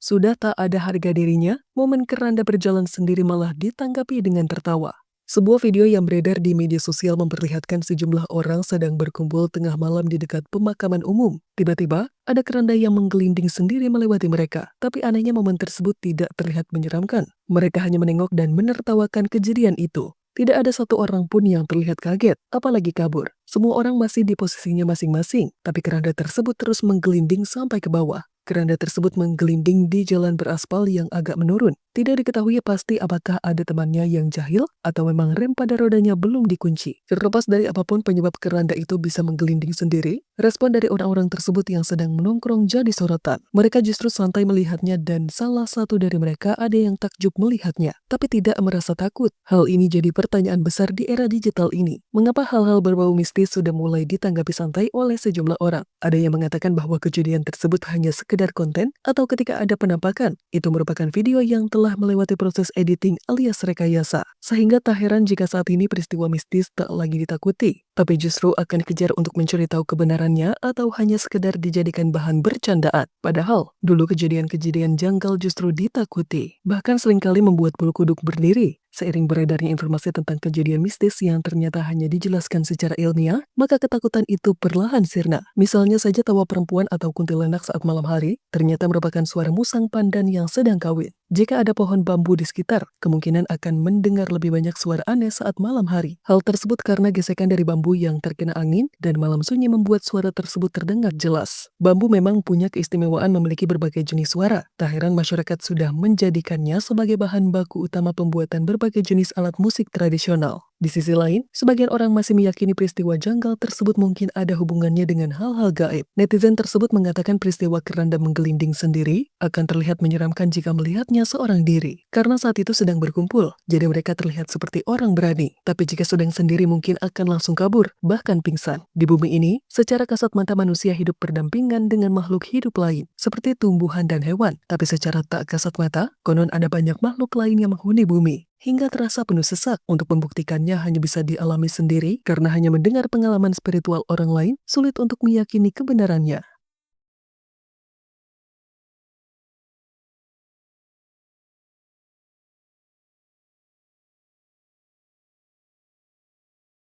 Sudah tak ada harga dirinya, momen keranda berjalan sendiri malah ditanggapi dengan tertawa. Sebuah video yang beredar di media sosial memperlihatkan sejumlah orang sedang berkumpul tengah malam di dekat pemakaman umum. Tiba-tiba, ada keranda yang menggelinding sendiri melewati mereka. Tapi anehnya momen tersebut tidak terlihat menyeramkan. Mereka hanya menengok dan menertawakan kejadian itu. Tidak ada satu orang pun yang terlihat kaget, apalagi kabur. Semua orang masih di posisinya masing-masing, tapi keranda tersebut terus menggelinding sampai ke bawah. Keranda tersebut menggelinding di jalan beraspal yang agak menurun. Tidak diketahui pasti apakah ada temannya yang jahil atau memang rem pada rodanya belum dikunci. Terlepas dari apapun penyebab keranda itu bisa menggelinding sendiri, respon dari orang-orang tersebut yang sedang menongkrong jadi sorotan. Mereka justru santai melihatnya dan salah satu dari mereka ada yang takjub melihatnya, tapi tidak merasa takut. Hal ini jadi pertanyaan besar di era digital ini. Mengapa hal-hal berbau mistis sudah mulai ditanggapi santai oleh sejumlah orang? Ada yang mengatakan bahwa kejadian tersebut hanya sekedar konten atau ketika ada penampakan, itu merupakan video yang telah melewati proses editing alias rekayasa. Sehingga tak heran jika saat ini peristiwa mistis tak lagi ditakuti, tapi justru akan kejar untuk mencari tahu kebenarannya atau hanya sekedar dijadikan bahan bercandaan. Padahal, dulu kejadian-kejadian janggal justru ditakuti, bahkan seringkali membuat bulu kuduk berdiri. Seiring beredarnya informasi tentang kejadian mistis yang ternyata hanya dijelaskan secara ilmiah, maka ketakutan itu perlahan sirna. Misalnya saja tawa perempuan atau kuntilanak saat malam hari, ternyata merupakan suara musang pandan yang sedang kawin. Jika ada pohon bambu di sekitar, kemungkinan akan mendengar lebih banyak suara aneh saat malam hari. Hal tersebut karena gesekan dari bambu yang terkena angin dan malam sunyi membuat suara tersebut terdengar jelas. Bambu memang punya keistimewaan memiliki berbagai jenis suara. Tak heran masyarakat sudah menjadikannya sebagai bahan baku utama pembuatan berbagai jenis alat musik tradisional. Di sisi lain, sebagian orang masih meyakini peristiwa janggal tersebut mungkin ada hubungannya dengan hal-hal gaib. Netizen tersebut mengatakan peristiwa keranda menggelinding sendiri akan terlihat menyeramkan jika melihatnya seorang diri. Karena saat itu sedang berkumpul, jadi mereka terlihat seperti orang berani. Tapi jika sedang sendiri mungkin akan langsung kabur, bahkan pingsan. Di bumi ini, secara kasat mata manusia hidup berdampingan dengan makhluk hidup lain, seperti tumbuhan dan hewan. Tapi secara tak kasat mata, konon ada banyak makhluk lain yang menghuni bumi. Hingga terasa penuh sesak. Untuk membuktikannya hanya bisa dialami sendiri karena hanya mendengar pengalaman spiritual orang lain, sulit untuk meyakini kebenarannya.